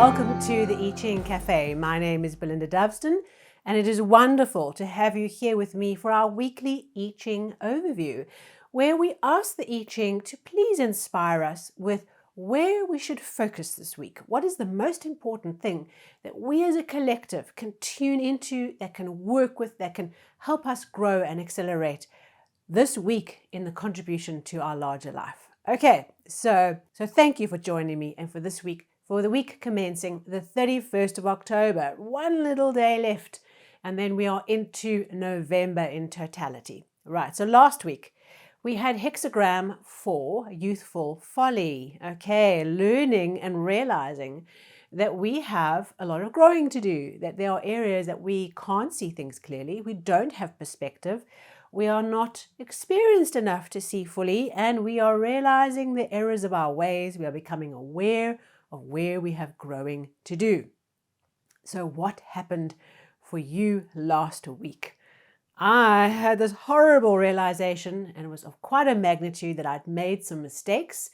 Welcome to the I Ching Cafe. My name is Belinda Doveston, and it is wonderful to have you here with me for our weekly I Ching overview, where we ask the I Ching to please inspire us with where we should focus this week. What is the most important thing that we as a collective can tune into, that can work with, that can help us grow and accelerate this week in the contribution to our larger life. Okay, so thank you for joining me, and for this week, for the week commencing the 31st of October, one little day left, and then we are into November in totality. Right, so last week we had Hexagram 4, Youthful, Folly. Okay, learning and realizing that we have a lot of growing to do, that there are areas that we can't see things clearly, we don't have perspective, we are not experienced enough to see fully, and we are realizing the errors of our ways. We are becoming aware of where we have growing to do. So what happened for you last week? I had this horrible realization, and it was of quite a magnitude, that I'd made some mistakes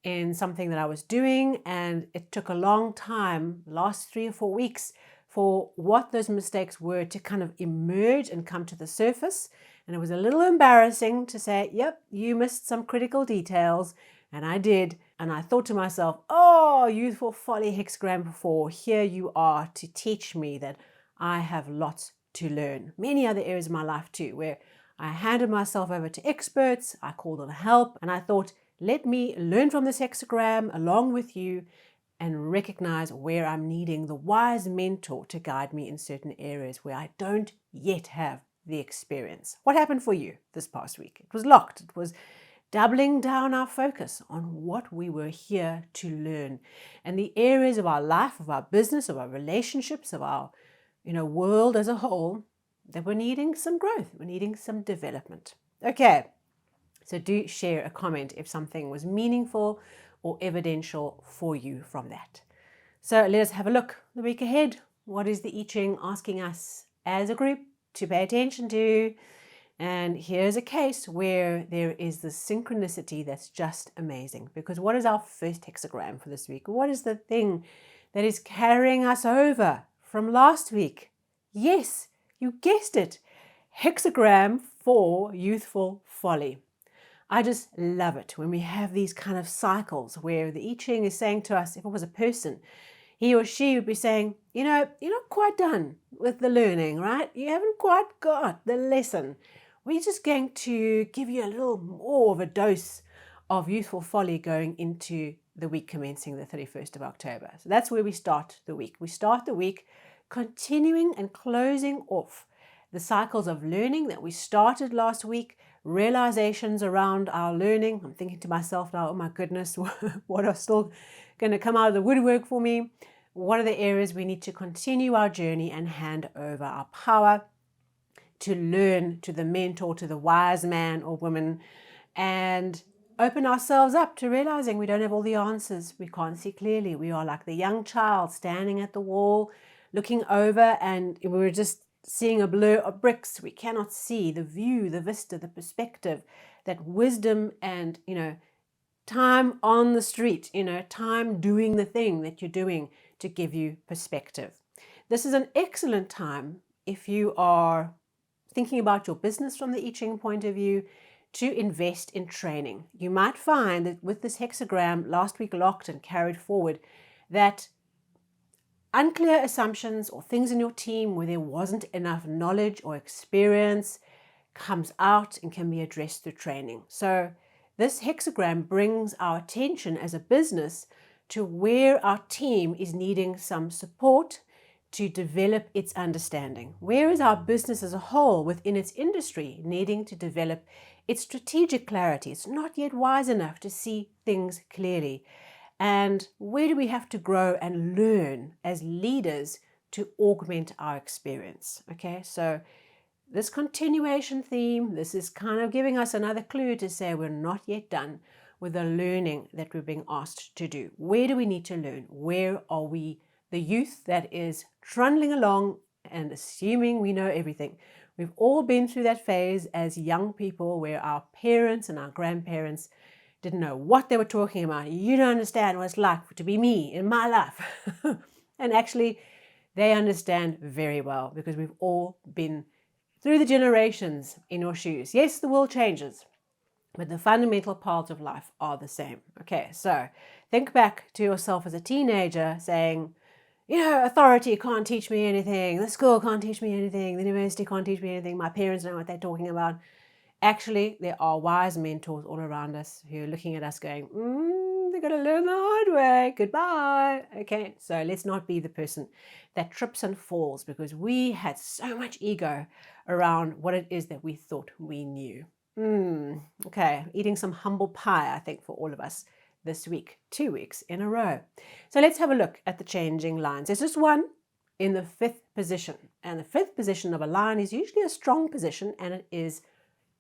in something that I was doing, and it took a long time, last 3 or 4 weeks, for what those mistakes were to kind of emerge and come to the surface. And it was a little embarrassing to say, yep, you missed some critical details, and I did. And I thought to myself, oh, Youthful, Folly, Hexagram 4, here you are to teach me that I have lots to learn. Many other areas of my life too, where I handed myself over to experts, I called on help, and I thought, let me learn from this hexagram along with you and recognize where I'm needing the wise mentor to guide me in certain areas where I don't yet have the experience. What happened for you this past week? It was locked. It was doubling down our focus on what we were here to learn, and the areas of our life, of our business, of our relationships, of our world as a whole that we're needing some growth, we're needing some development. Okay, so do share a comment if something was meaningful or evidential for you from that. So let us have a look the week ahead. What is the I Ching asking us as a group to pay attention to? And here's a case where there is the synchronicity that's just amazing. Because what is our first hexagram for this week? What is the thing that is carrying us over from last week? Yes, you guessed it. Hexagram 4, Youthful, Folly. I just love it when we have these kind of cycles where the I Ching is saying to us, if it was a person, he or she would be saying, you're not quite done with the learning, right? You haven't quite got the lesson. We're just going to give you a little more of a dose of Youthful Folly going into the week commencing the 31st of October. So that's where we start the week. We start the week continuing and closing off the cycles of learning that we started last week, realizations around our learning. I'm thinking to myself now, oh my goodness, what are still going to come out of the woodwork for me? What are the areas we need to continue our journey and hand over our power to learn to the mentor, to the wise man or woman, and open ourselves up to realizing we don't have all the answers. We can't see clearly. We are like the young child standing at the wall, looking over, and we're just seeing a blur of bricks. We cannot see the view, the vista, the perspective, that wisdom and, time on the street, time doing the thing that you're doing to give you perspective. This is an excellent time if you are thinking about your business from the I Ching point of view, to invest in training. You might find that with this hexagram last week locked and carried forward, that unclear assumptions or things in your team where there wasn't enough knowledge or experience comes out and can be addressed through training. So this hexagram brings our attention as a business to where our team is needing some support to develop its understanding. Where is our business as a whole within its industry needing to develop its strategic clarity? It's not yet wise enough to see things clearly. And where do we have to grow and learn as leaders to augment our experience? Okay, so this continuation theme, this is kind of giving us another clue to say we're not yet done with the learning that we're being asked to do. Where do we need to learn? Where are we the youth that is trundling along and assuming we know everything? We've all been through that phase as young people where our parents and our grandparents didn't know what they were talking about. You don't understand what it's like to be me in my life. And actually, they understand very well because we've all been through the generations in your shoes. Yes, the world changes, but the fundamental parts of life are the same. Okay, so think back to yourself as a teenager saying, authority can't teach me anything, the school can't teach me anything, the university can't teach me anything, my parents know what they're talking about. Actually, there are wise mentors all around us who are looking at us going, they're going to learn the hard way. Goodbye. Okay, so let's not be the person that trips and falls because we had so much ego around what it is that we thought we knew. Okay, eating some humble pie, I think, for all of us this week, 2 weeks in a row. So let's have a look at the changing lines. There's just one in the 5th position, and the 5th position of a line is usually a strong position, and it is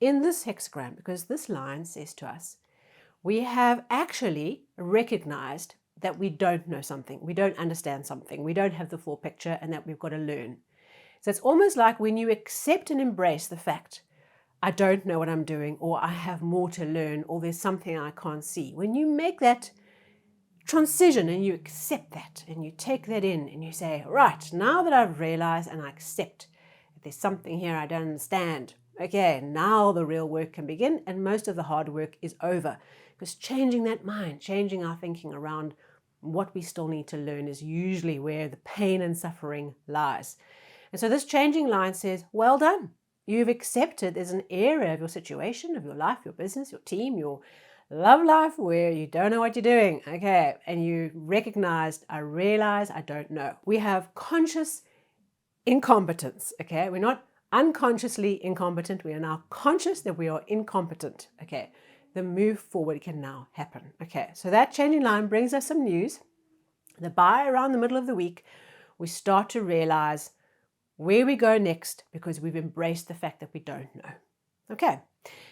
in this hexagram because this line says to us, we have actually recognized that we don't know something, we don't understand something, we don't have the full picture, and that we've got to learn. So it's almost like when you accept and embrace the fact, I don't know what I'm doing, or I have more to learn, or there's something I can't see. When you make that transition and you accept that and you take that in and you say, right, now that I've realized and I accept that there's something here I don't understand, okay, now the real work can begin, and most of the hard work is over. Because changing that mind, changing our thinking around what we still need to learn is usually where the pain and suffering lies. And so this changing line says, well done. You've accepted there's an area of your situation, of your life, your business, your team, your love life where you don't know what you're doing. Okay, and you recognized, I realize I don't know. We have conscious incompetence. Okay, we're not unconsciously incompetent. We are now conscious that we are incompetent. Okay, the move forward can now happen. Okay, so that changing line brings us some news. By around the middle of the week, we start to realize where we go next because we've embraced the fact that we don't know. Okay,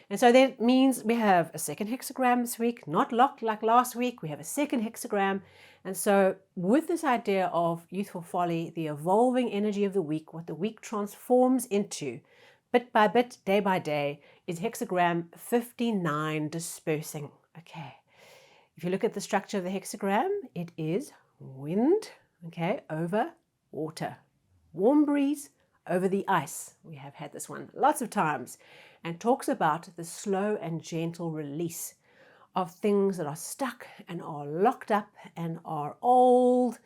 and so that means we have a second hexagram this week, not locked like last week. We have a second hexagram. And so with this idea of youthful folly, the evolving energy of the week, what the week transforms into, bit by bit, day by day, is hexagram 59, dispersing. Okay, if you look at the structure of the hexagram, it is wind, okay, over water. Warm breeze over the ice. We have had this one lots of times, and talks about the slow and gentle release of things that are stuck and are locked up and are old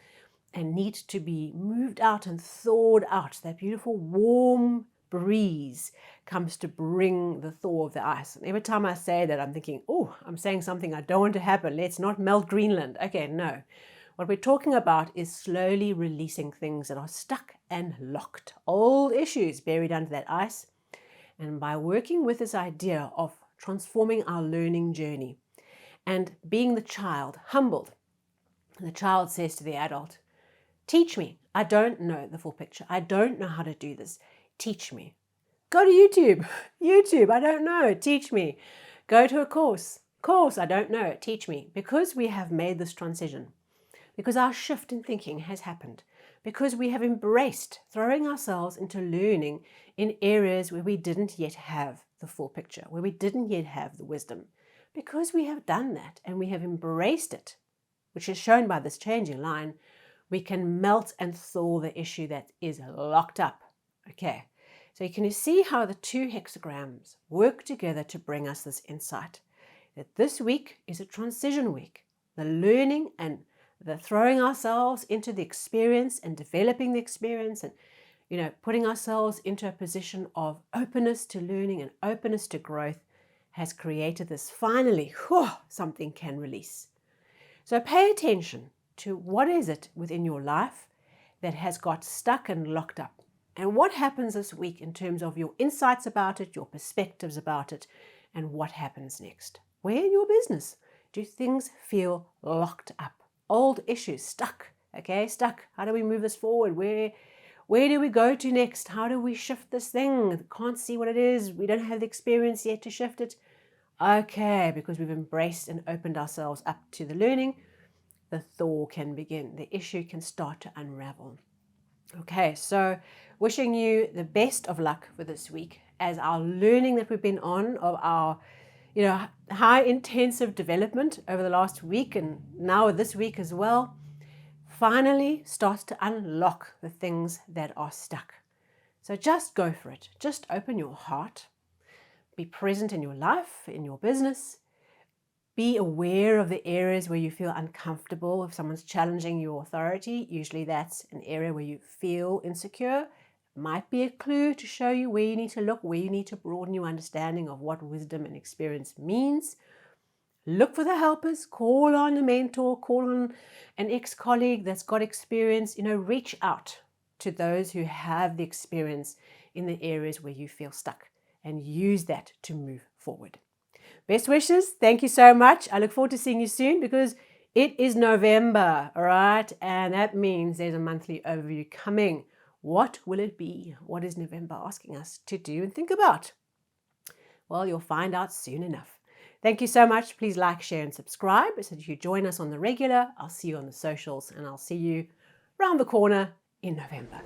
and need to be moved out and thawed out. That beautiful warm breeze comes to bring the thaw of the ice. And every time I say that, I'm thinking, oh, I'm saying something I don't want to happen. Let's not melt Greenland. Okay, no. What we're talking about is slowly releasing things that are stuck and locked, old issues buried under that ice. And by working with this idea of transforming our learning journey and being the child, humbled, the child says to the adult, teach me. I don't know the full picture. I don't know how to do this. Teach me. Go to YouTube. YouTube, I don't know. Teach me. Go to a course. Course, I don't know. Teach me. Because we have made this transition, because our shift in thinking has happened, because we have embraced throwing ourselves into learning in areas where we didn't yet have the full picture, where we didn't yet have the wisdom. Because we have done that and we have embraced it, which is shown by this changing line, we can melt and thaw the issue that is locked up. Okay, so you can see how the two hexagrams work together to bring us this insight, that this week is a transition week. The learning and the throwing ourselves into the experience and developing the experience and, putting ourselves into a position of openness to learning and openness to growth has created this finally, something can release. So pay attention to what is it within your life that has got stuck and locked up, and what happens this week in terms of your insights about it, your perspectives about it, and what happens next. Where in your business do things feel locked up? Old issues, stuck, okay, stuck. How do we move this forward? Where do we go to next? How do we shift this thing? Can't see what it is. We don't have the experience yet to shift it. Okay, because we've embraced and opened ourselves up to the learning, the thaw can begin. The issue can start to unravel. Okay, so wishing you the best of luck for this week as our learning that we've been on of our high intensive development over the last week and now this week as well finally start to unlock the things that are stuck. So just go for it. Just open your heart. Be present in your life, in your business. Be aware of the areas where you feel uncomfortable. If someone's challenging your authority, usually that's an area where you feel insecure. It might be a clue to show you where you need to look, where you need to broaden your understanding of what wisdom and experience means. Look for the helpers, call on a mentor, call on an ex-colleague that's got experience. Reach out to those who have the experience in the areas where you feel stuck and use that to move forward. Best wishes. Thank you so much. I look forward to seeing you soon because it is November, all right? And that means there's a monthly overview coming. What will it be? What is November asking us to do and think about? Well, you'll find out soon enough. Thank you so much. Please like, share, and subscribe so that you join us on the regular. I'll see you on the socials and I'll see you round the corner in November.